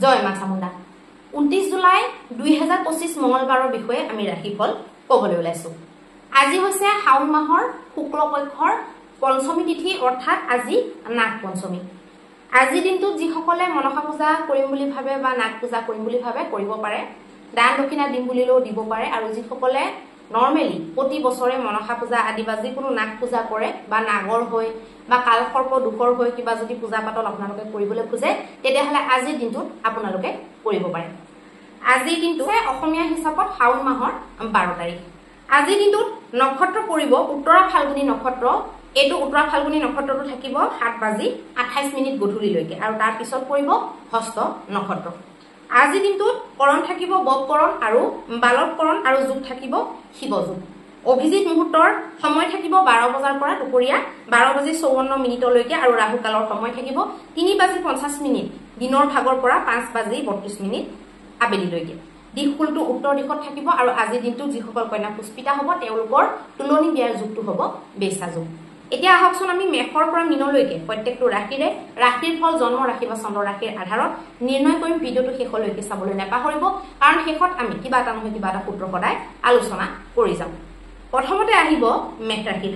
জয় মা চামুণ্ডা 29 জুলাই 2025 মঙ্গলবাৰৰ বিষয়ে আমি ৰাশিফল ক'বলৈ ওলাইছো আজি হৈছে শাওন মাহৰ শুক্ল পক্ষৰ পঞ্চমী তিথি অৰ্থাৎ আজি নাগ পঞ্চমী আজি দিনটো যিসকলে মনসা পূজা কৰিম বুলি ভাবে বা নাগ পূজা কৰিম বুলি ভাবে কৰিব পাৰে দান দক্ষিণা দিম বুলিলেও দিব পাৰে আৰু যিসকলে নৰ্মেলি প্ৰতি বছৰে মনসা পূজা আদি বা যিকোনো নাগ পূজা কৰে বা নাগৰ হৈ বা কালসৰ্প দুখৰ হৈ কিবা যদি পূজা পাতল আপোনালোকে কৰিবলৈ খোজে তেতিয়াহলে আজিৰ দিনটোত আপোনালোকে কৰিব পাৰে আজি দিনটো অসমীয়া হিচাপত শাওন মাহৰ 12 তাৰিখ আজি দিনটোত নক্ষত্ৰ পৰিব উত্তৰা ফাল্গুনী নক্ষত্ৰ এটো উত্তৰা ফাল্গুনী নক্ষত্ৰটো থাকিব 7:28 গধূলিলৈকে আৰু তাৰ পিছত পৰিব হস্ত নক্ষত্ৰ আজি দিনটোত কৰণ থাকিব বপকৰণ আৰু বালককৰণ আৰু যোগ থাকিব শিৱযোগ অভিজিত মুহূৰ্তৰ সময় থাকিব 12 বজাৰ পৰা দুপৰীয়া 12:54 আৰু ৰাহু কালৰ সময় থাকিব 3:50 দিনৰ ভাগৰ পৰা 5:32 আবেলিলৈকে দিশকুলটো উত্তৰ দিশত থাকিব আৰু আজি দিনটো যিসকল কন্যা পুষ্পিতা হ'ব তেওঁলোকৰ তুলনি বিয়াৰ যুগটো হ'ব বেছা যুগ এতিয়া আহকচোন আমি মেষৰ পৰা মীনলৈকে প্ৰত্যেকটো ৰাশিৰ ফল জন্ম ৰাশি বা চন্দ্ৰ ৰাশিৰ আধাৰত নিৰ্ণয় কৰিম ভিডিঅটো শেষলৈকে চাবলৈ নাপাহৰিব কাৰণ শেষত আমি কিবা এটা নহয় কিবা এটা সূত্ৰ সদায় আলোচনা কৰি যাম প্ৰথমতে আহিব মেষ ৰাশিৰ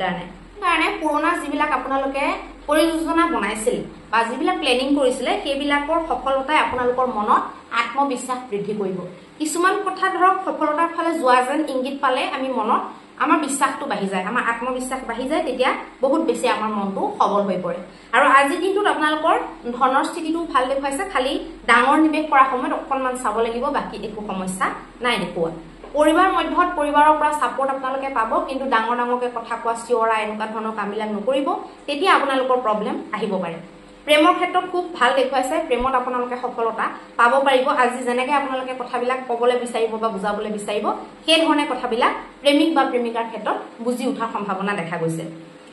কাৰণে পুৰণা যিবিলাক আপোনালোকে পৰিযোজনা বনাইছিল বা যিবিলাক প্লেনিং কৰিছিলে সেইবিলাকৰ সফলতাই আপোনালোকৰ মনত আত্মবিশ্বাস বৃদ্ধি কৰিব কিছুমান কথা ধৰক সফলতাৰ ফালে যোৱা যেন ইংগিত পালে আমি মনত আমাৰ বিশ্বাসটো বাঢ়ি যায় আমাৰ আত্মবিশ্বাস বাঢ়ি যায় তেতিয়া বহুত বেছি আমাৰ মনটো সবল হৈ পৰে আৰু আজি দিনটোত আপোনালোকৰ ধনৰ স্থিতিটো ভাল দেখুৱাইছে খালি ডাঙৰ নিবেশ কৰা সময়ত অকণমান চাব লাগিব বাকি একো সমস্যা নাই দেখুৱা পৰিবাৰ মধ্যত পৰিবাৰৰ পৰা সাপোৰ্ট আপোনালোকে পাব কিন্তু ডাঙৰকে কথা কোৱা চিঞৰা এনেকুৱা ধৰণৰ কামবিলাক নকৰিব তেতিয়া আপোনালোকৰ প্ৰবলেম আহিব পাৰে প্ৰেমৰ ক্ষেত্ৰত খুব ভাল দেখুৱাইছে প্ৰেমত আপোনালোকে সফলতা পাব পাৰিব আজি যেনেকৈ আপোনালোকে কথাবিলাক ক'বলৈ বিচাৰিব বা বুজাবলৈ বিচাৰিব সেই ধৰণে কথাবিলাক প্ৰেমিক বা প্ৰেমিকাৰ ক্ষেত্ৰত বুজি উঠাৰ সম্ভাৱনা দেখা গৈছে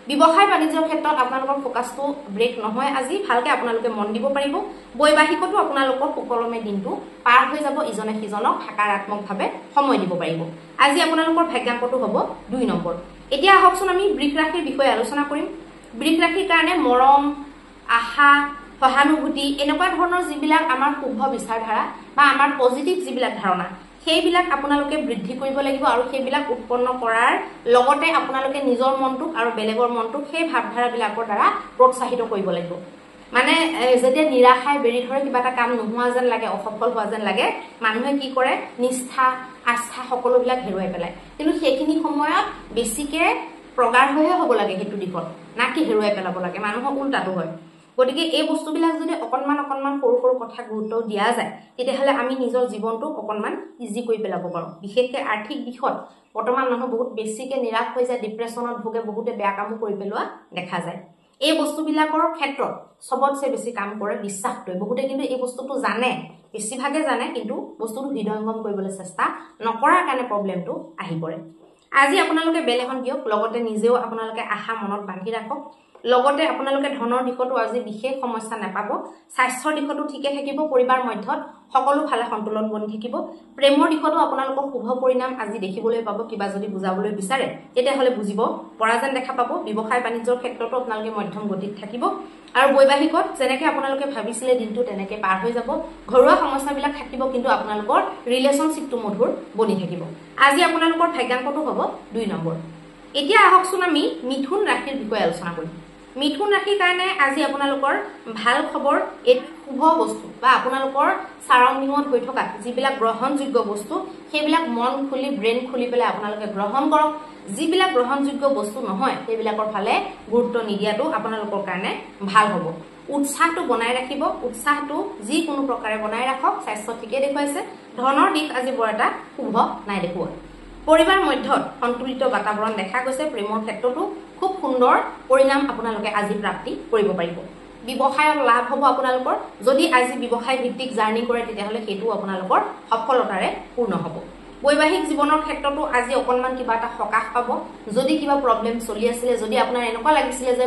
ব্যৱসায় বাণিজ্যৰ ক্ষেত্ৰত আপোনালোকৰ ফোকাসটো ব্ৰেক নহয় আজি ভালকে আপোনালোকে মন দিব পাৰিব বৈবাহিকতো আপোনালোকৰ সুকলমে দিনটো পাৰ হৈ যাব ইজনে সিজনক সকাৰাত্মকভাৱে সময় দিব পাৰিব আজি আপোনালোকৰ ভাগ্যাংকটো হ'ব 2 নম্বৰ এতিয়া আহকচোন আমি বৃষ ৰাশিৰ বিষয়ে আলোচনা কৰিম বৃষ ৰাশিৰ কাৰণে মৰম আশা সহানুভূতি এনেকুৱা ধৰণৰ যিবিলাক আমাৰ শুভ বিচাৰধাৰা বা আমাৰ পজিটিভ যিবিলাক ধাৰণা সেইবিলাক আপোনালোকে বৃদ্ধি কৰিব লাগিব আৰু সেইবিলাক উৎপন্ন কৰাৰ লগতে আপোনালোকে নিজৰ মনটোক আৰু বেলেগৰ মনটোক সেই ভাৱধাৰাবিলাকৰ দ্বাৰা প্ৰোৎসাহিত কৰিব লাগিব মানে যেতিয়া নিৰাশায় বেৰি ধৰে কিবা এটা কাম নোহোৱা যেন লাগে অসফল হোৱা যেন লাগে মানুহে কি কৰে নিষ্ঠা আস্থা সকলোবিলাক হেৰুৱাই পেলায় কিন্তু সেইখিনি সময়ত বেছিকে প্ৰগাঢ় হৈহে হ'ব লাগে সেইটো দিশত না কি হেৰুৱাই পেলাব লাগে মানুহৰ উল্টাটো হয় গতিকে এই বস্তুবিলাক যদি অকণমান সৰু কথা গুৰুত্ব দিয়া যায় তেতিয়াহ'লে আমি নিজৰ জীৱনটো অকণমান ইজি কৰি পেলাব পাৰোঁ বিশেষকৈ আৰ্থিক দিশত বৰ্তমান মানুহ বহুত বেছিকে নিৰাশ হৈ যায় ডিপ্ৰেছনত ভোগে বহুতে বেয়া কামো কৰি পেলোৱা দেখা যায় এই বস্তুবিলাকৰ ক্ষেত্ৰত সবতছে বেছি কাম কৰে বিশ্বাসটোৱে বহুতে কিন্তু এই বস্তুটো জানে বেছিভাগে জানে কিন্তু বস্তুটো হৃদয়ঙ্গম কৰিবলৈ চেষ্টা নকৰাৰ কাৰণে প্ৰব্লেমটো আহি পৰে আজি আপোনালোকে বেল এখন দিয়ক লগতে নিজেও আপোনালোকে আশা মনত বান্ধি ৰাখক লগতে আপোনালোকে ধনৰ দিশতো আজি বিশেষ সমস্যা নাপাব স্বাস্থ্যৰ দিশতো ঠিকে থাকিব পৰিবাৰ মধ্যত সকলো ফালে সন্তুলন বনি থাকিব প্ৰেমৰ দিশতো আপোনালোকৰ শুভ পৰিণাম আজি দেখিবলৈ পাব কিবা যদি বুজাবলৈ বিচাৰে তেতিয়াহ'লে বুজিব পৰা যেন দেখা পাব ব্যৱসায় বাণিজ্যৰ ক্ষেত্ৰতো আপোনালোকে মধ্যম গতিত থাকিব আৰু বৈবাহিকত যেনেকৈ আপোনালোকে ভাবিছিলে দিনটো তেনেকৈ পাৰ হৈ যাব ঘৰুৱা সমস্যাবিলাক থাকিব কিন্তু আপোনালোকৰ ৰিলেশ্যনশ্বিপটো মধুৰ বনি থাকিব আজি আপোনালোকৰ ভাগ্যাংকটো হ'ব 2 নম্বৰ এতিয়া আহকচোন আমি মিথুন ৰাশিৰ বিষয়ে আলোচনা কৰিম মিথুন ৰাশিৰ কাৰণে আজি আপোনালোকৰ ভাল খবৰ এই শুভ বস্তু বা আপোনালোকৰ সাৰাউণ্ডিঙত হৈ থকা যিবিলাক গ্ৰহণযোগ্য বস্তু সেইবিলাক মন খুলি ব্ৰেইন খুলি পেলাই আপোনালোকে গ্ৰহণ কৰক যিবিলাক গ্ৰহণযোগ্য বস্তু নহয় সেইবিলাকৰ ফালে গুৰুত্ব নিদিয়াটো আপোনালোকৰ কাৰণে ভাল হ'ব উৎসাহটো বনাই ৰাখিব উৎসাহটো যিকোনো প্ৰকাৰে বনাই ৰাখক স্বাস্থ্য ঠিকে দেখুৱাইছে ধনৰ দিশ আজি বৰ এটা শুভ নাই দেখুওৱা পৰিবাৰ মধ্যত সন্তুলিত বাতাবৰণ দেখা গৈছে প্ৰেমৰ ক্ষেত্ৰতো খুব সুন্দৰ পৰিণাম আপোনালোকে আজি প্ৰাপ্তি কৰিব পাৰিব ব্যৱসায়ত লাভ হ'ব আপোনালোকৰ যদি আজি ব্যৱসায় ভিত্তিক জাৰ্নি কৰে তেতিয়াহ'লে সেইটো আপোনালোকৰ সফলতাৰে পূৰ্ণ হ'ব বৈবাহিক জীৱনৰ ক্ষেত্ৰতো আজি অকণমান কিবা এটা সকাহ পাব যদি কিবা প্ৰব্লেম চলি আছিলে যদি আপোনাৰ এনেকুৱা লাগিছিলে যে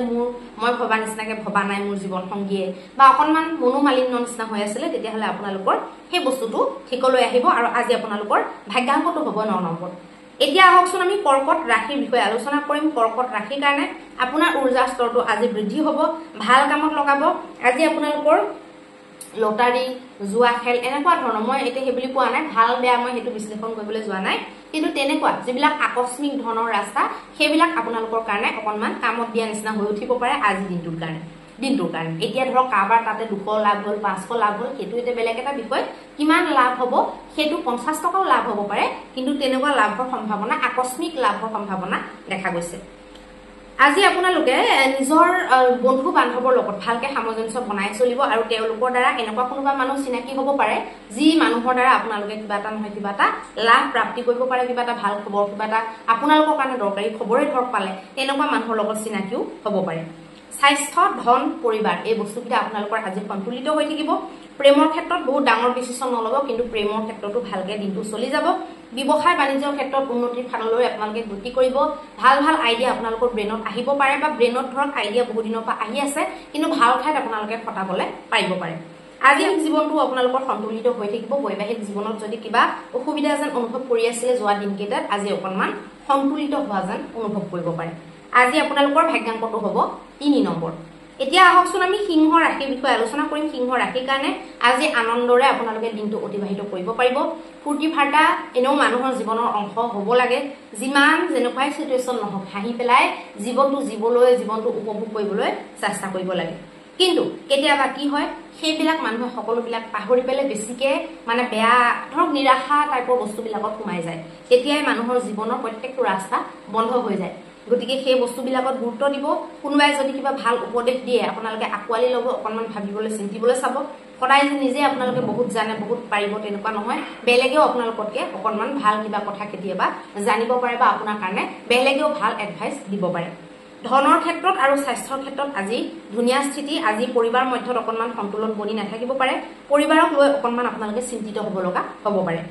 মই ভবা নিচিনাকে ভবা নাই মোৰ জীৱন সংগীয়ে বা অকণমান মনোমালিন্য নিচিনা হৈ আছিলে তেতিয়াহ'লে আপোনালোকৰ সেই বস্তুটো ঠিকলৈ আহিব আৰু আজি আপোনালোকৰ ভাগ্যাংকটো হ'ব 9 নম্বৰ এতিয়া আহকচোন আমি কৰ্কট ৰাশিৰ বিষয়ে আলোচনা কৰিম কৰ্কট ৰাশিৰ কাৰণে আপোনাৰ ঊৰ্জা স্তৰটো আজি বৃদ্ধি হ'ব ভাল কামত লগাব আজি আপোনালোকৰ লটাৰী জুৱা খেল এনেকুৱা ধৰণৰ মই এতিয়া সেইবুলি কোৱা নাই ভাল বেয়া মই সেইটো বিশ্লেষণ কৰিবলৈ যোৱা নাই কিন্তু তেনেকুৱা যিবিলাক আকস্মিক ধৰণৰ ৰাস্তা সেইবিলাক আপোনালোকৰ কাৰণে অকনমান কামত দিয়া নিচিনা হৈ উঠিব পাৰে আজি দিনটোৰ কাৰণে এতিয়া ধৰক কাৰোবাৰ তাতে 200 লাভ হ'ল 500 লাভ হ'ল সেইটো এটা বেলেগ এটা বিষয় কিমান লাভ হ'ব সেইটো 50 টকাও লাভ হ'ব পাৰে কিন্তু তেনেকুৱা লাভৰ সম্ভাৱনা আকস্মিক লাভৰ সম্ভাৱনা দেখা গৈছে আজি আপোনালোকে নিজৰ বন্ধু বান্ধৱৰ লগত ভালকে সামঞ্জস্য বনাই চলিব আৰু তেওঁলোকৰ দ্বাৰা এনেকুৱা কোনোবা মানুহ চিনাকি হ'ব পাৰে যি মানুহৰ দ্বাৰা আপোনালোকে কিবা এটা নহয় কিবা এটা লাভ প্ৰাপ্তি কৰিব পাৰে কিবা এটা ভাল খবৰ কিবা এটা আপোনালোকৰ কাৰণে দৰকাৰী খবৰে ধৰক পালে এনেকুৱা মানুহৰ লগত চিনাকিও হ'ব পাৰে স্বাস্থ্য ধন পৰিবাৰ এই বস্তুকিটা আপোনালোকৰ আজি সন্তুলিত হৈ থাকিব প্ৰেমৰ ক্ষেত্ৰত বহুত ডাঙৰ ডিসিশন নলব কিন্তু প্ৰেমৰ ক্ষেত্ৰতো ভালকে দিনটো চলি যাব ব্যৱসায় বাণিজ্যৰ ক্ষেত্ৰত উন্নতিৰ ফাললৈ আপোনালোকে গতি কৰিব ভাল ভাল আইডিয়া আপোনালোকৰ ব্ৰেইনত আহিব পাৰে বা ব্ৰেইনত ধৰক আইডিয়া বহুত দিনৰ পৰা আহি আছে কিন্তু ভাল ঠাইত আপোনালোকে খটাবলৈ পাৰিব পাৰে আজি জীৱনটো আপোনালোকৰ সন্তুলিত হৈ থাকিব বৈবাহিক জীৱনত যদি কিবা অসুবিধা যেন অনুভৱ কৰি আছিল যোৱা দিনকেইটাত আজি অকনমান সন্তুলিত হোৱা যেন অনুভৱ কৰিব পাৰে আজি আপোনালোকৰ ভাগ্যাংকটো হ'ব 3 নম্বৰ এতিয়া আহকচোন আমি সিংহ ৰাশিৰ বিষয়ে আলোচনা কৰিম সিংহ ৰাশিৰ কাৰণে আজি আনন্দৰে আপোনালোকে দিনটো অতিবাহিত কৰিব পাৰিব ফুৰ্তি ফাৰ্তা এনেও মানুহৰ জীৱনৰ অংশ হ'ব লাগে যিমান যেনেকুৱাই সিচুৱেচন নহওক হাঁহি পেলাই জীৱনটো জীৱলৈ জীৱনটো উপভোগ কৰিবলৈ চেষ্টা কৰিব লাগে কিন্তু কেতিয়াবা কি হয় সেইবিলাক মানুহে সকলোবিলাক পাহৰি পেলে বেছিকে মানে বেয়া ধৰক নিৰাশা টাইপৰ বস্তুবিলাকত সোমাই যায় তেতিয়াই মানুহৰ জীৱনৰ প্ৰত্যেকটো ৰাস্তা বন্ধ হৈ যায় গতিকে সেই বস্তুবিলাকত গুৰুত্ব দিব কোনোবাই যদি কিবা ভাল উপদেশ দিয়ে আপোনালোকে আকোৱালি ল'ব অকনমান ভাবিবলৈ চিন্তিবলৈ চাব সদায় নিজে আপোনালোকে বহুত জানে বহুত পাৰিব তেনেকুৱা নহয় বেলেগেও আপোনালোকতকে অকনমান ভাল কিবা কথা কেতিয়াবা জানিব পাৰে বা আপোনাৰ কাৰণে বেলেগেও ভাল এডভাইস দিব পাৰে ধনৰ ক্ষেত্ৰত আৰু স্বাস্থ্যৰ ক্ষেত্ৰত আজি ধুনীয়া স্থিতি আজি পৰিবাৰ মধ্যত অকনমান সন্তুলন বনি নাথাকিব পাৰে পৰিবাৰক লৈ অকনমান আপোনালোকে চিন্তিত হ'ব লগা হ'ব পাৰে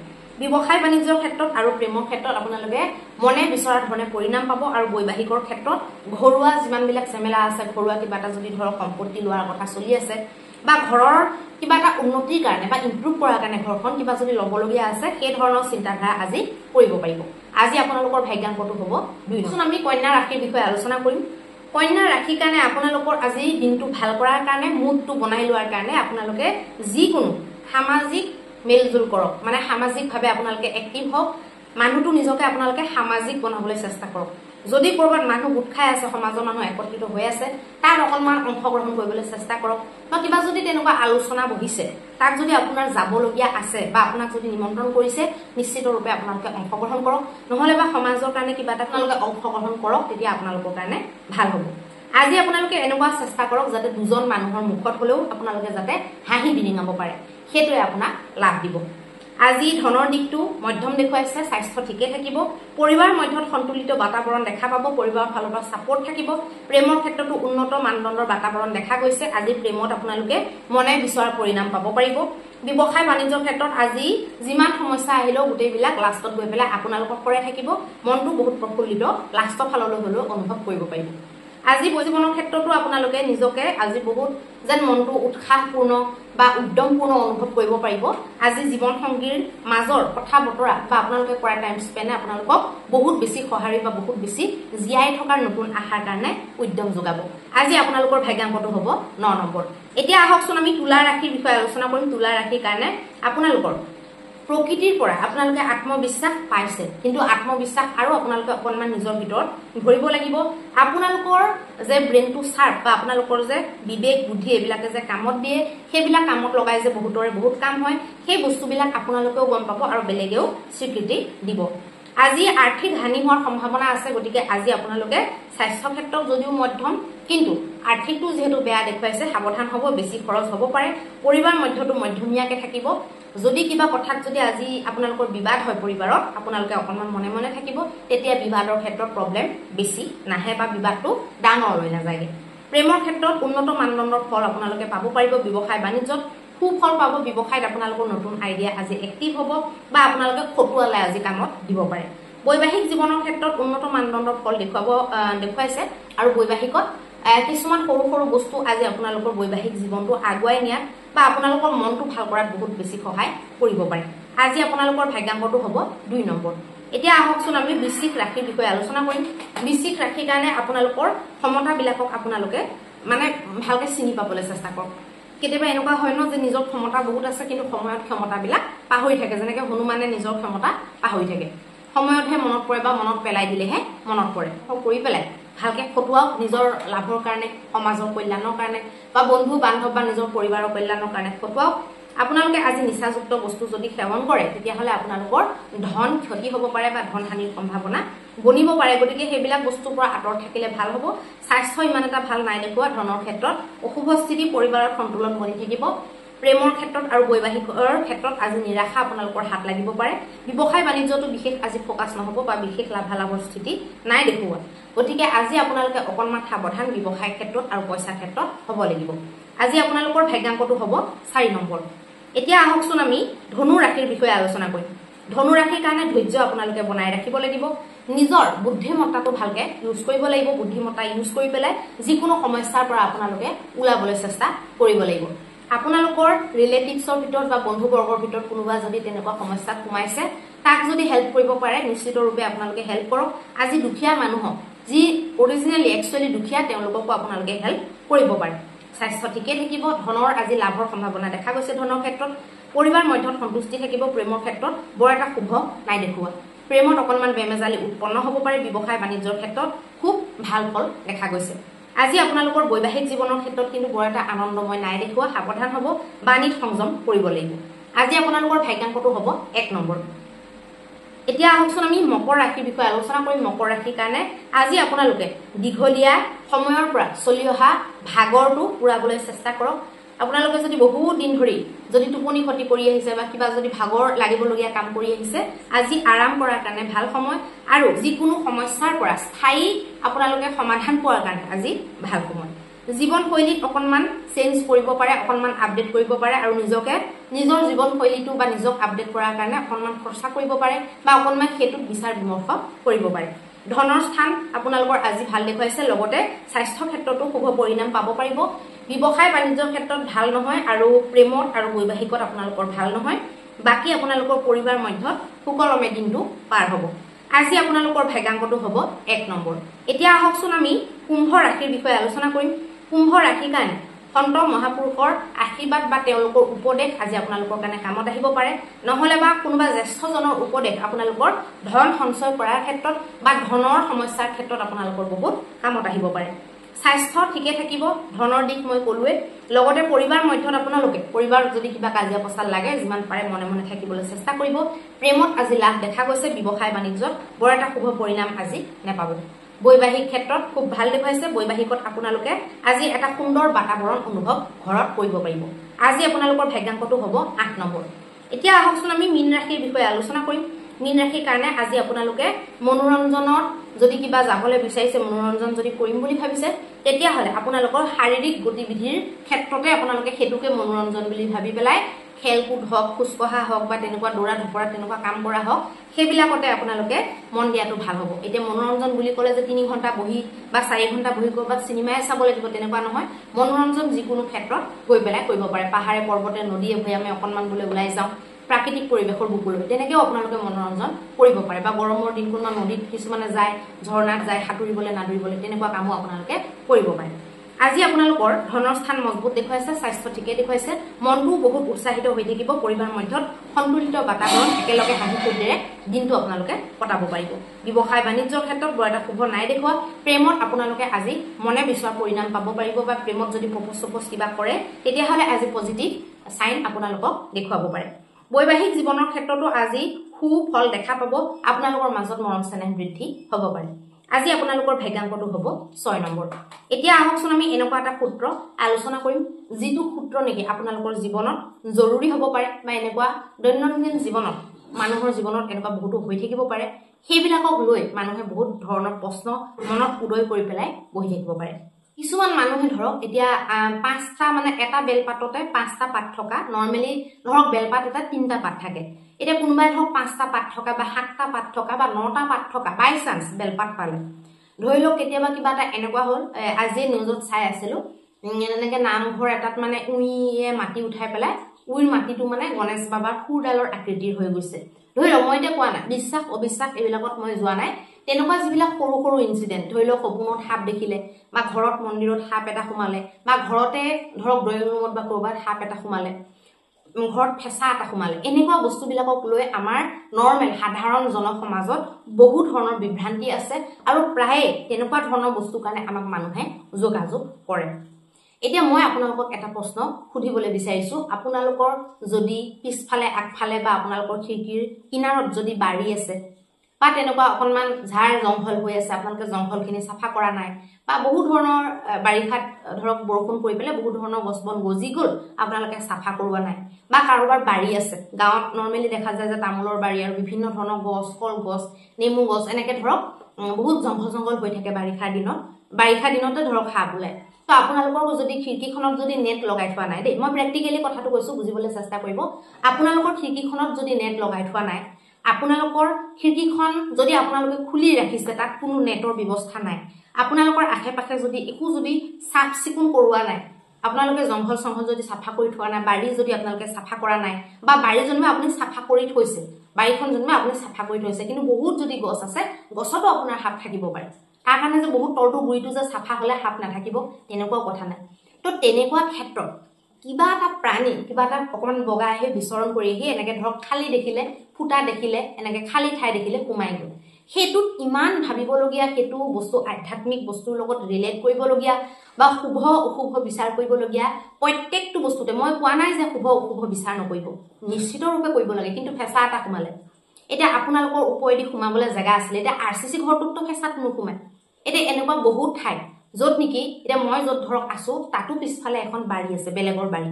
ব্যৱসায় বাণিজ্যৰ ক্ষেত্ৰত আৰু প্ৰেমৰ ক্ষেত্ৰত আপোনালোকে মনে বিচৰা ধৰণে পৰিণাম পাব আৰু বৈবাহিকৰ ক্ষেত্ৰত ঘৰুৱা যিমানবিলাক ঝামেলা আছে ঘৰুৱা কিবা এটা যদি ধৰক সম্পত্তি লোৱাৰ কথা চলি আছে বা ঘৰৰ কিবা এটা উন্নতিৰ কাৰণে বা ইমপ্ৰুভ কৰাৰ কাৰণে ঘৰখন কিবা যদি ল'বলগীয়া আছে সেই ধৰণৰ চিন্তাধাৰা আজি কৰিব পাৰিব আজি আপোনালোকৰ ভাগ্যাংকটো হ'ব 2 আমি কন্যা ৰাশিৰ বিষয়ে আলোচনা কৰিম কন্যা ৰাশিৰ কাৰণে আপোনালোকৰ আজি দিনটো ভাল কৰাৰ কাৰণে মুডটো বনাই লোৱাৰ কাৰণে আপোনালোকে যিকোনো সামাজিক মেলজুল কৰক মানে সামাজিকভাৱে আপোনালোকে এক্টিভ হওক মানুহটো নিজকে আপোনালোকে সামাজিক বনাবলৈ চেষ্টা কৰক যদি কৰবাত মানুহ গোট খাই আছে সমাজৰ মানুহ একত্ৰিত হৈ আছে তাত অকনমান অংশগ্ৰহণ কৰিবলৈ চেষ্টা কৰক বা কিবা যদি তেনেকুৱা আলোচনা বহিছে তাত যদি আপোনাৰ যাবলগীয়া আছে বা আপোনাক যদি নিমন্ত্ৰণ কৰিছে নিশ্চিত ৰূপে আপোনালোকে অংশগ্ৰহণ কৰক নহলে বা সমাজৰ কাৰণে কিবা এটা আপোনালোকে অংশগ্ৰহণ কৰক তেতিয়া আপোনালোকৰ কাৰণে ভাল হ'ব আজি আপোনালোকে এনেকুৱা চেষ্টা কৰক যাতে দুজন মানুহৰ মুখত হলেও আপোনালোকে যাতে হাঁহি বিনিঙাব পাৰে সেইটোৱে আপোনাক লাভ দিব আজি ধনৰ দিকটো মধ্যম দেখুৱাইছে স্বাস্থ্য ঠিকে থাকিব পৰিবাৰ মধ্যত সন্তুলিত বাতাবৰণ দেখা পাব পৰিবাৰৰ ফালৰ পৰা সাপোৰ্ট থাকিব প্ৰেমৰ ক্ষেত্ৰতো উন্নত মানদণ্ডৰ বাতাবৰণ দেখা গৈছে আজি প্ৰেমত আপোনালোকে মনে বিচৰা পৰিণাম পাব পাৰিব ব্যৱসায় বাণিজ্যৰ ক্ষেত্ৰত আজি যিমান সমস্যা আহিলেও গোটেইবিলাক লাষ্টত গৈ পেলাই আপোনালোকৰ পৰে থাকিব মনটো বহুত প্ৰফুল্লিত লাষ্টৰ ফাললৈ হলেও অনুভৱ কৰিব পাৰিব আজি জীৱনৰ ক্ষেত্ৰতো আপোনালোকে নিজকে আজি বহুত যেন মনটো উৎসাহপূৰ্ণ বা উদ্যমপূৰ্ণ অনুভৱ কৰিব পাৰিব আজি জীৱন সংগীৰ মাজৰ কথা বতৰা বা আপোনালোকে কৰা টাইম স্পেনে আপোনালোকক বহুত বেছি সহাৰি বা বহুত বেছি জীয়াই থকাৰ নতুন আশাৰ কাৰণে উদ্যম যোগাব আজি আপোনালোকৰ ভাগ্যাংকটো হ'ব 9 নম্বৰ এতিয়া আহকচোন আমি তুলা ৰাশিৰ বিষয়ে আলোচনা কৰিম তুলা ৰাশিৰ কাৰণে আপোনালোকৰ প্ৰকৃতিৰ পৰা আপোনালোকে আত্মবিশ্বাস পাইছে কিন্তু আত্মবিশ্বাস আৰু আপোনালোকে অকনমান নিজৰ ভিতৰত ধৰিব লাগিব আপোনালোকৰ যে ব্ৰেইনটো শাৰ্প বা আপোনালোকৰ যে বিবেক বুদ্ধি এবিলাকে যে কামত দিয়ে সেইবিলাক কামত লগাই যে বহুতৰে বহুত কাম হয় সেই বস্তুবিলাক আপোনালোকেও গম পাব আৰু বেলেগেও স্বীকৃতি দিব আজি আৰ্থিক হানি হোৱাৰ সম্ভাৱনা আছে গতিকে আজি আপোনালোকে স্বাস্থ্য ক্ষেত্ৰত যদিও মধ্যম কিন্তু আৰ্থিকটো যেহেতু বেয়া দেখুৱাইছে সাৱধান হ'ব বেছি খৰচ হ'ব পাৰে পৰিবাৰ মধ্যটো মধ্যমীয়াকে থাকিব যদি কিবা কথাত যদি আজি আপোনালোকৰ বিবাদ হয় পৰিবাৰত আপোনালোকে অকনমান মনে মনে থাকিব তেতিয়া বিবাদৰ ক্ষেত্ৰত প্ৰবলেম বেছি নাহে বা বিবাদটো ডাঙৰ হৈ নাযায়গে প্ৰেমৰ ক্ষেত্ৰত উন্নত মানদণ্ডৰ ফল আপোনালোকে পাব পাৰিব ব্যৱসায় বাণিজ্যত সুফল পাব ব্যৱসায়ত আপোনালোকৰ নতুন আইডিয়া আজি এক্টিভ হ'ব বা আপোনালোকে খটুৱালে আজি কামত দিব পাৰে বৈবাহিক জীৱনৰ ক্ষেত্ৰত উন্নত মানদণ্ডৰ ফল দেখুৱাইছে আৰু বৈবাহিকত কিছুমান সৰু সৰু বস্তু আজি আপোনালোকৰ বৈবাহিক জীৱনটো আগুৱাই নিয়াত বা আপোনালোকৰ মনটো ভাল কৰাত বহুত বেছি সহায় কৰিব পাৰে আজি আপোনালোকৰ ভাগ্যাংকটো হ'ব 2 নম্বৰ এতিয়া আহকচোন আমি বৃশ্চিক ৰাশিৰ বিষয়ে আলোচনা কৰিম বৃশ্চিক ৰাশিৰ কাৰণে আপোনালোকৰ ক্ষমতাবিলাকক আপোনালোকে মানে ভালকে চিনি পাবলৈ চেষ্টা কৰক কেতিয়াবা এনেকুৱা হয় ন যে নিজৰ ক্ষমতা বহুত আছে কিন্তু সময়ত ক্ষমতাবিলাক পাহৰি থাকে যেনেকৈ হনুমানে নিজৰ ক্ষমতা পাহৰি থাকে সময়তহে মনত পৰে বা মনত পেলাই দিলেহে মনত পৰে কৰি পেলাই ভালকে খটুৱাওক নিজৰ লাভৰ কাৰণে সমাজৰ কল্যাণৰ কাৰণে বা বন্ধু বান্ধৱ বা নিজৰ পৰিবাৰৰ কল্যাণৰ কাৰণে খটুৱাওক আপোনালোকে আজি নিচাযুক্ত বস্তু যদি সেৱন কৰে তেতিয়াহ'লে আপোনালোকৰ ধন ক্ষতি হ'ব পাৰে বা ধন হানিৰ সম্ভাৱনা বনিব পাৰে গতিকে সেইবিলাক বস্তুৰ পৰা আঁতৰত থাকিলে ভাল হ'ব স্বাস্থ্য ইমান এটা ভাল নাই দেখুৱা ধনৰ ক্ষেত্ৰত অশুভ স্থিতি পৰিবাৰৰ সন্তুলন বনি থাকিব প্ৰেমৰ ক্ষেত্ৰত আৰু বৈবাহিকৰ ক্ষেত্ৰত আজি নিৰাশা আপোনালোকৰ হাত লাগিব পাৰে ব্যৱসায় বাণিজ্যটো বিশেষ আজি ফোকাছ নহ'ব বা বিশেষ লাভালাভৰ স্থিতি নাই দেখুৱা গতিকে আজি আপোনালোকে অকণমান সাৱধান ব্যৱসায় ক্ষেত্ৰত আৰু পইচা ক্ষেত্ৰত হ'ব লাগিব আজি আপোনালোকৰ ভাগ্যাংকটো হ'ব 4 নম্বৰ এতিয়া আহকচোন আমি ধনু ৰাশিৰ বিষয়ে আলোচনা কৰিম ধনু ৰাশিৰ কাৰণে ধৈৰ্য আপোনালোকে বনাই ৰাখিব লাগিব নিজৰ বুদ্ধিমত্তাটো ভালকে ইউজ কৰিব লাগিব বুদ্ধিমত্তা ইউজ কৰি পেলাই যিকোনো সমস্যাৰ পৰা আপোনালোকে ওলাবলৈ চেষ্টা কৰিব লাগিব আপোনালোকৰ ৰিলেটিভছৰ ভিতৰত বা বন্ধুবৰ্গৰ ভিতৰত কোনোবা যদি তেনেকুৱা সমস্যাত সোমাইছে তাক যদি হেল্প কৰিব পাৰে নিশ্চিত ৰূপে আপোনালোকে হেল্প কৰক আজি দুখীয়া মানুহক যি অৰিজিনেলি একচুৱেলি দুখীয়া তেওঁলোককো আপোনালোকে হেল্প কৰিব পাৰে স্বাস্থ্য ঠিকে থাকিব ধনৰ আজি লাভৰ সম্ভাৱনা দেখা গৈছে ধনৰ ক্ষেত্ৰত পৰিবাৰ মধ্যত সন্তুষ্টি থাকিব প্ৰেমৰ ক্ষেত্ৰত বৰ এটা শুভ নাই দেখুৱা প্ৰেমত অকণমান বেমেজালি উৎপন্ন হ'ব পাৰে ব্যৱসায় বাণিজ্যৰ ক্ষেত্ৰত খুব ভাল ফল দেখা গৈছে আজি আপোনালোকৰ বৈবাহিক জীৱনৰ ক্ষেত্ৰত কিন্তু বৰ এটা আনন্দময় নাই দেখুৱা সাৱধান হ'ব বাণীত সংযম কৰিব লাগিব আজি আপোনালোকৰ ভাগ্যাংকটো হ'ব 1 নম্বৰ এতিয়া আহকচোন আমি মকৰ ৰাশিৰ বিষয়ে আলোচনা কৰিম মকৰ ৰাশিৰ কাৰণে আজি আপোনালোকে দীঘলীয়া সময়ৰ পৰা চলি অহা ভাগৰটো পুৰাবলৈ চেষ্টা কৰক আপোনালোকে যদি বহুত দিন ধৰি যদি টোপনি ক্ষতি কৰি আহিছে বা কিবা যদি ভাগৰ লাগিবলগীয়া কাম কৰি আহিছে আজি আৰাম কৰাৰ কাৰণে ভাল সময় আৰু যিকোনো সমস্যাৰ পৰা স্থায়ী আপোনালোকে সমাধান পোৱাৰ কাৰণে আজি ভাল সময় জীৱনশৈলীত অকণমান চেঞ্জ কৰিব পাৰে অকণমান আপডেট কৰিব পাৰে আৰু নিজকে নিজৰ জীৱনশৈলীটো বা নিজক আপডেট কৰাৰ কাৰণে অকণমান খৰচা কৰিব পাৰে বা অকণমান সেইটোত বিচাৰ বিমৰ্শ কৰিব পাৰে ধনৰ স্থান আপোনালোকৰ আজি ভাল দেখুৱাইছে লগতে স্বাস্থ্য ক্ষেত্ৰতো শুভ পৰিণাম পাব পাৰিব ব্যৱসায় বাণিজ্যৰ ক্ষেত্ৰত ভাল নহয় আৰু প্ৰেমত আৰু বৈবাহিকত আপোনালোকৰ ভাল নহয় বাকী আপোনালোকৰ পৰিবাৰ মধ্যত সুকলমে দিনটো পাৰ হ'ব আজি আপোনালোকৰ ভাগ্যাংকটো হ'ব 1 নম্বৰ এতিয়া আহকচোন আমি কুম্ভ ৰাশিৰ বিষয়ে আলোচনা কৰিম কুম্ভ ৰাশিৰ কাৰণে সন্ত মহাপুৰুষৰ আশীৰ্বাদ বা তেওঁলোকৰ উপদেশ আজি আপোনালোকৰ কাৰণে কামত আহিব পাৰে নহলে বা কোনোবা জ্যেষ্ঠজনৰ উপদেশ আপোনালোকৰ ধন সঞ্চয় কৰাৰ ক্ষেত্ৰত বা ধনৰ সমস্যাৰ ক্ষেত্ৰত আপোনালোকৰ বহুত কামত আহিব পাৰে স্বাস্থ্য ঠিকে থাকিব ধনৰ দিশ মই কলোৱে লগতে পৰিবাৰ মধ্যত আপোনালোকে পৰিবাৰ যদি কিবা কাজিয়া পচাল লাগে যিমান পাৰে মনে মনে থাকিবলৈ চেষ্টা কৰিব প্ৰেমত আজি লাভ দেখা গৈছে ব্যৱসায় বাণিজ্যত বৰ এটা শুভ পৰিণাম আজি নেপাব বৈবাহিক ক্ষেত্ৰত খুব ভাল দেখুৱাইছে বৈবাহিকত আপোনালোকে আজি এটা সুন্দৰ বাতাবৰণ অনুভৱ ঘৰত কৰিব পাৰিব আজি আপোনালোকৰ ভাগ্যাংকটো হ'ব 8 নম্বৰ এতিয়া আহকচোন আমি মীন ৰাশিৰ বিষয়ে আলোচনা কৰিম মীন ৰাশিৰ কাৰণে আজি আপোনালোকে মনোৰঞ্জনৰ যদি কিবা যাবলৈ বিচাৰিছে মনোৰঞ্জন যদি কৰিম বুলি ভাবিছে তেতিয়াহ'লে আপোনালোকৰ শাৰীৰিক গতিবিধিৰ ক্ষেত্ৰতে আপোনালোকে হেতুকে মনোৰঞ্জন বুলি ভাবি পেলাই খেলকুদ হওক খোজকঢ়া হওক বা তেনেকুৱা দৌৰা ধপৰা তেনেকুৱা কাম কৰা হওক সেইবিলাকতে আপোনালোকে মন দিয়াটো ভাল হ'ব এতিয়া মনোৰঞ্জন বুলি ক'লে যে 3 ঘণ্টা বহি বা 4 ঘণ্টা বহি ক'ৰবাত চিনেমাই চাব লাগিব তেনেকুৱা নহয় মনোৰঞ্জন যিকোনো ক্ষেত্ৰত গৈ পেলাই কৰিব পাৰে পাহাৰে পৰ্বতে নদীয়ে ভৈয়ামে অকণমান বোলে ওলাই যাওঁ প্ৰাকৃতিক পৰিৱেশৰ বুকুলৈ তেনেকৈও আপোনালোকে মনোৰঞ্জন কৰিব পাৰে বা গৰমৰ দিন কোনোবা নদীত কিছুমানে যায় ঝৰ্ণাত যায় সাঁতুৰিবলৈ নাদুৰিবলৈ তেনেকুৱা কামো আপোনালোকে কৰিব পাৰে আজি আপোনালোকৰ ধনৰ স্থান মজবুত দেখুৱাইছে স্বাস্থ্য ঠিকে দেখুৱাইছে মনটো বহুত উৎসাহিত হৈ থাকিব পৰিবাৰ মধ্যত সন্তুলিত বাতাবৰণ একেলগে হাঁহি ফূৰ্তিৰে দিনটো আপোনালোকে কটাব পাৰিব ব্যৱসায় বাণিজ্যৰ ক্ষেত্ৰত বৰ এটা শুভ নাই দেখুৱা প্ৰেমত আপোনালোকে আজি মনে বিচৰা পৰিণাম পাব পাৰিব বা প্ৰেমত যদি প্ৰপ'জ কিবা কৰে তেতিয়াহ'লে আজি পজিটিভ চাইন আপোনালোকক দেখুৱাব পাৰে বৈবাহিক জীৱনৰ ক্ষেত্ৰতো আজি সুফল দেখা পাব আপোনালোকৰ মাজত মৰম চেনেহ বৃদ্ধি হ'ব পাৰে আজি আপোনালোকৰ ভাগ্যাংকটো হ'ব 6 নম্বৰ এতিয়া আহকচোন আমি এনেকুৱা এটা সূত্ৰ আলোচনা কৰিম যিটো সূত্ৰ নেকি আপোনালোকৰ জীৱনত জৰুৰী হ'ব পাৰে বা এনেকুৱা দৈনন্দিন জীৱনত মানুহৰ জীৱনত এনেকুৱা বহুতো হৈ থাকিব পাৰে সেইবিলাকক লৈ মানুহে বহুত ধৰণৰ প্ৰশ্ন মনত উদয় কৰি পেলাই বহি থাকিব পাৰে কিছুমান মানুহে ধৰক এতিয়া 5টা মানে এটা বেলপাততে 5টা পাত থকা নৰমালি ধৰক বেলপাত এটা 3টা পাত থাকে এতিয়া কোনোবাই ধৰক 5টা পাত থকা বা 7টা পাত থকা বা 9টা পাত থকা বাই চান্স বেলপাত পালে ধৰি লওক কেতিয়াবা কিবা এটা এনেকুৱা হ'ল আজি নিউজত চাই আছিলো এনেকৈ নামঘৰ এটাত মানে উইয়ে মাটি উঠাই পেলাই উইৰ মাটিটো মানে গণেশ বাবাৰ খুৰডালৰ আকৃতিৰ হৈ গৈছে ধৰি লওক মই এতিয়া কোৱা নাই বিশ্বাস অবিশ্বাস এইবিলাকত মই যোৱা নাই তেনেকুৱা যিবিলাক সৰু সৰু ইনসিডেন্ট ধৰি লওক সপোনত সাপ দেখিলে বা ঘৰত মন্দিৰত সাপ এটা সোমালে বা ঘৰতে ধৰক ড্ৰয়িং ৰুমত বা কৰবাত সাপ এটা সোমালে ঘৰত ফেঁচা এটা সোমালে এনেকুৱা বস্তুবিলাকক লৈ আমাৰ নৰ্মেল সাধাৰণ জনসমাজত বহু ধৰণৰ বিভ্ৰান্তি আছে আৰু প্ৰায় তেনেকুৱা ধৰণৰ বস্তু কাৰণে আমাক মানুহে যোগাযোগ কৰে এতিয়া মই আপোনালোকক এটা প্ৰশ্ন সুধিবলৈ বিচাৰিছো আপোনালোকৰ যদি পিছফালে আগফালে বা আপোনালোকৰ খিৰিকিৰ কিনাৰত যদি বাৰী আছে বা তেনেকুৱা অকনমান ঝাৰ জংঘল হৈ আছে আপোনালোকে জংঘলখিনি সাফা কৰা নাই বা বহু ধৰণৰ বাৰিষাত ধৰক বৰষুণ পৰি পেলে বহু ধৰণৰ গছ বন গজি গল আপোনালোকে সাফা কৰোৱা নাই বা কাৰোবাৰ বাৰী আছে গাঁৱত নৰমালি দেখা যায় যে তামোলৰ বাৰী আৰু বিভিন্ন ধৰণৰ গছ কল গছ নেমু গছ এনেকে ধৰক বহুত জংঘল হৈ থাকে বাৰিষাৰ দিনতে ধৰক সাপ ওলায় তো আপোনালোকৰ যদি খিৰিকিখনত যদি নেট লগাই থোৱা নাই দেই মই প্ৰেক্টিক্যালি কথাটো কৈছো বুজিবলৈ চেষ্টা কৰিব আপোনালোকৰ খিৰিকিখনত যদি নেট লগাই থোৱা নাই আপোনালোকৰ খিৰিকিখন যদি আপোনালোকে খুলি ৰাখিছে তাত কোনো নেটৰ ব্যৱস্থা নাই আপোনালোকৰ আশে-পাশে যদি একো যদি সাফ চিকুণ কৰোৱা নাই আপোনালোকে জংঘল যদি সাফা কৰি থোৱা নাই বাৰী যদি আপোনালোকে সাফা কৰা নাই বা বাৰী জন্মে আপুনি সাফা কৰি থৈছে বাৰীখন জন্মে আপুনি সাফা কৰি থৈছে কিন্তু বহুত যদি গছ আছে গছতো আপোনাৰ সাপ থাকিব পাৰে তাৰ কাৰণে যে বহুত তলটো গুৰিটো যে সাফা হলে সাপ নাথাকিব তেনেকুৱা কথা নাই তো তেনেকুৱা ক্ষেত্ৰত কিবা এটা প্ৰাণী কিবা এটা অকমান বগা আহে বিচৰণ কৰি আহি এনেকে ধৰক খালি দেখিলে ফুটা দেখিলে এনেকে খালি ঠাই দেখিলে সোমাই গল হেতুত ইমান ভাবিবলগীয়া হেতু বস্তু আধ্যাত্মিক বস্তুৰ লগত ৰিলেট কৰিবলগীয়া বা শুভ অশুভ বিচাৰ কৰিবলগীয়া প্ৰত্যেকটো বস্তুতে মই কোৱা নাই যে শুভ অশুভ বিচাৰ নকৰিব নিশ্চিত ৰূপে কৰিব লাগে কিন্তু ফেঁচা এটা সোমালে এটা আপোনালোকৰ ওপৰেদি সোমাবলৈ জায়গা আছিল এটা আৰসিসি ঘৰটোত ফেঁচাত নোসোমায় এটা এনেকুৱা বহুত ঠাই যত নেকি এটা মই যত ধৰক আছো তাতো পিছফালে এখন বাৰী আছে বেলেগৰ বাৰী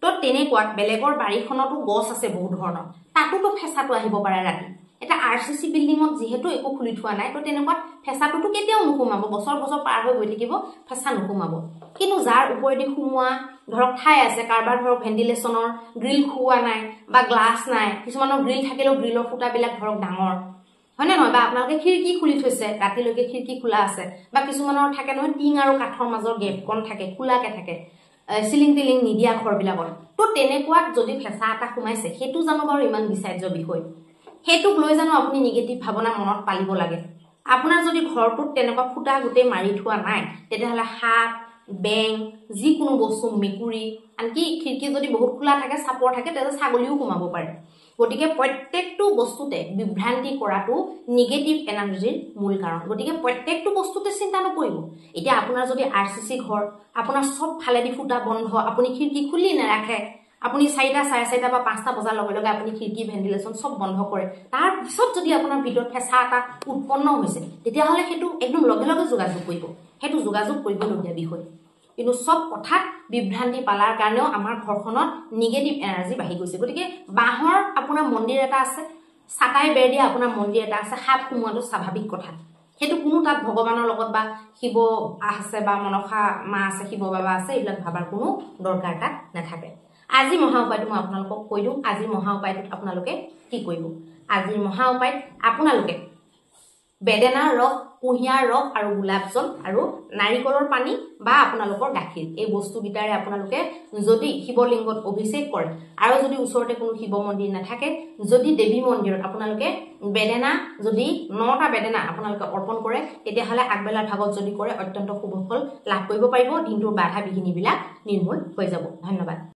তো তেনেকুৱা বেলেগৰ বাৰীখনতো গছ আছে বহুত ধৰণৰ তাতো ফেঁচাটো আহিব পাৰে ৰাতি এটা আৰসিসি বিল্ডিংত যেহেতু একো খুলি থোৱা নাই তো তেনেকুৱা ফেঁচাটো কেতিয়াও নোসোমাব বছৰ পাৰ হৈ গৈ থাকিব ফেঁচা নোসোমাব কিন্তু যাৰ ওপৰেদি সোমোৱা ধৰক ঠাই আছে কাৰবাৰ ধৰক ভেন্টিলেশনৰ গ্ৰিল খুওৱা নাই বা গ্লাছ নাই কিছুমানৰ গ্ৰিল থাকিলেও গ্ৰিলৰ ফুটাবিলাক ধৰক ডাঙৰ হয়নে নহয় বা আপোনালোকে খিৰিকি খুলি থৈছে ৰাতিলৈকে খিৰিকি খোলা আছে বা কিছুমানৰ থাকে নহয় টিং আৰু কাঠৰ মাজৰ গেপ কোন থাকে খোলাকে থাকে সিলিং টিলিং নিদিয়া ঘৰবিলাকত তো তেনেকুৱাত যদি ফেঁচা এটা সোমাইছে হেতু জানো বাৰু ইমান বিচাৰ্য বিষয় হেতুক লৈ জানো আপুনি নিগেটিভ ভাৱনা মনত পালিব লাগে আপোনাৰ যদি ঘৰটোত তেনেকুৱা ফুটা গুটে মাৰি থোৱা নাই তেতিয়াহলে সাপ বেং যিকোনো বস্তু মেকুৰী আনকি খিৰিকি যদি বহুত খোলা থাকে চাপৰ থাকে তেতিয়াহলে ছাগলীও সোমাব পাৰে গতিকে প্ৰত্যেকটো বস্তুতে বিভ্ৰান্তি কৰাটো নিগেটিভ এনাৰ্জিৰ মূল কাৰণ গতিকে প্ৰত্যেকটো বস্তুতে চিন্তা নকৰিব এতিয়া আপোনাৰ যদি আৰসিসি ঘৰ আপোনাৰ সব ফালেদি ফুটা বন্ধ আপুনি খিৰিকি খুলি নাৰাখে আপুনি 4টা 4:30 বা 5টা বজাৰ লগে লগে আপুনি খিৰিকি ভেন্টিলেশন সব বন্ধ কৰে তাৰ পিছত যদি আপোনাৰ ভিতৰত ফেঁচা এটা উৎপন্ন হৈছে তেতিয়াহলে হেতু একদম লগে লগে যোগাযোগ কৰিব হেতু যোগাযোগ কৰিবলগীয়া বিষয় কিন্তু সব কথাত বিভ্ৰান্তি পালাৰ কাৰণেও আমাৰ ঘৰখনত নিগেটিভ এনাৰ্জি বাঢ়ি গৈছে গতিকে বাহৰ আপোনাৰ মন্দিৰ এটা আছে সাতাই বেৰ দিয়া আপোনাৰ মন্দিৰ এটা আছে সাপ সোমোৱাটো স্বাভাৱিক কথা হেতু কোনো তাত ভগৱানৰ লগত বা শিৱ আছে বা মনসা মা আছে শিৱ বাবা আছে এইবিলাক ভাবাৰ কোনো দৰকাৰ তাত নাথাকে আজি মহা উপায়টো মই আপোনালোকক কৈ দিওঁ আজি মহা উপায়টোত আপোনালোকে কি কৰিব আজি মহা উপায় আপোনালোকে বেদেনা ৰস কুঁহিয়াৰ ৰস আৰু গোলাপ জল আৰু নাৰিকলৰ পানী বা আপোনালোকৰ গাখীৰ এই বস্তু গিটাৰে আপোনালোকে যদি শিৱলিংগত অভিষেক কৰে আৰু যদি ওচৰতে কোনো শিৱ মন্দিৰ নাথাকে যদি দেৱী মন্দিৰত আপোনালোকে বেদেনা যদি 9টা বেদেনা আপোনালোকে অৰ্পণ কৰে তেতিয়াহলে আগবেলাৰ ভাগত যদি কৰে অত্যন্ত শুভ ফল লাভ কৰিব পাৰিব দিনটোৰ বাধা বিঘিনিবিলাক নিৰ্মূল হৈ যাব ধন্যবাদ